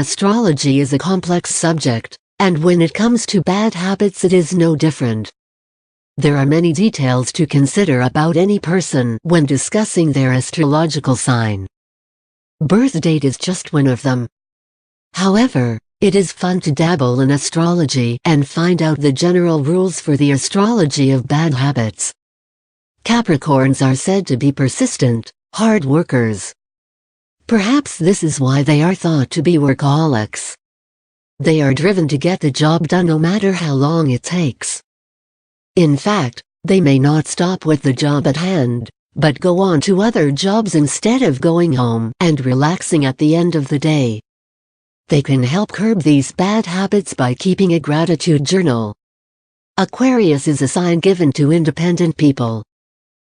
Astrology is a complex subject, and when it comes to bad habits it is no different. There are many details to consider about any person when discussing their astrological sign. Birth date is just one of them. However, it is fun to dabble in astrology and find out the general rules for the astrology of bad habits. Capricorns are said to be persistent, hard workers. Perhaps this is why they are thought to be workaholics. They are driven to get the job done no matter how long it takes. In fact, they may not stop with the job at hand, but go on to other jobs instead of going home and relaxing at the end of the day. They can help curb these bad habits by keeping a gratitude journal. Aquarius is a sign given to independent people.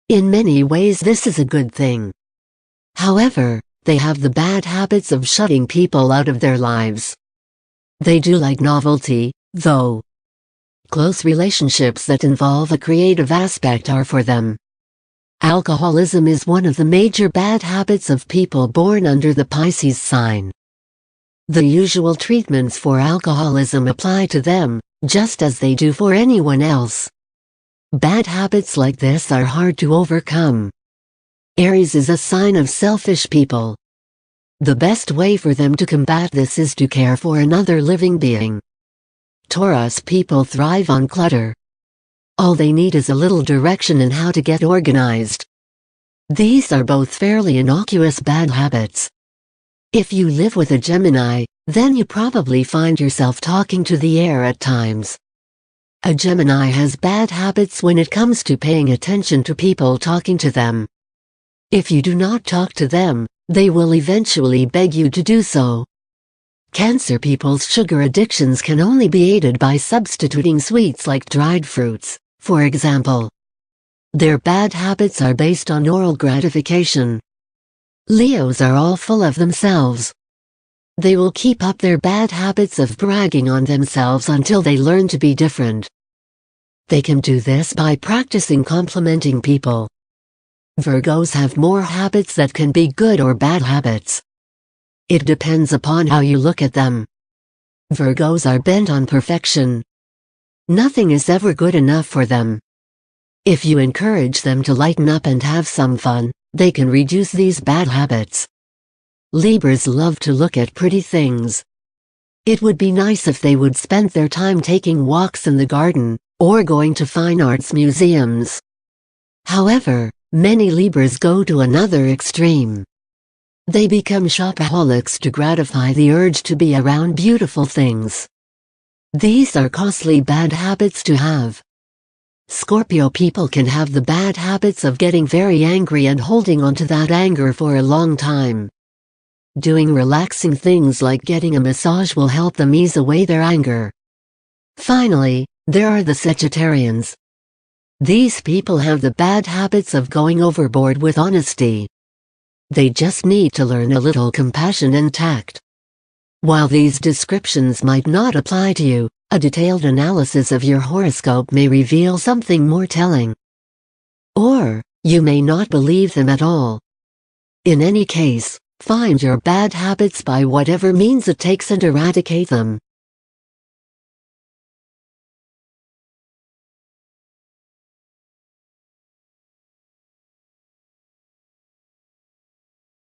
In many ways this is a good thing. However, they have the bad habits of shutting people out of their lives. They do like novelty, though. Close relationships that involve a creative aspect are for them. Alcoholism is one of the major bad habits of people born under the Pisces sign. The usual treatments for alcoholism apply to them, just as they do for anyone else. Bad habits like this are hard to overcome. Aries is a sign of selfish people. The best way for them to combat this is to care for another living being. Taurus people thrive on clutter. All they need is a little direction in how to get organized. These are both fairly innocuous bad habits. If you live with a Gemini, then you probably find yourself talking to the air at times. A Gemini has bad habits when it comes to paying attention to people talking to them. If you do not talk to them, they will eventually beg you to do so. Cancer people's sugar addictions can only be aided by substituting sweets like dried fruits, for example. Their bad habits are based on oral gratification. Leos are all full of themselves. They will keep up their bad habits of bragging on themselves until they learn to be different. They can do this by practicing complimenting people. Virgos have more habits that can be good or bad habits. It depends upon how you look at them. Virgos are bent on perfection. Nothing is ever good enough for them. If you encourage them to lighten up and have some fun, they can reduce these bad habits. Libras love to look at pretty things. It would be nice if they would spend their time taking walks in the garden, or going to fine arts museums. However, many Libras go to another extreme. They become shopaholics to gratify the urge to be around beautiful things. These are costly bad habits to have. Scorpio people can have the bad habits of getting very angry and holding on to that anger for a long time. Doing relaxing things like getting a massage will help them ease away their anger. Finally, there are the Sagittarians. These people have the bad habits of going overboard with honesty. They just need to learn a little compassion and tact. While these descriptions might not apply to you, a detailed analysis of your horoscope may reveal something more telling. Or, you may not believe them at all. In any case, find your bad habits by whatever means it takes and eradicate them.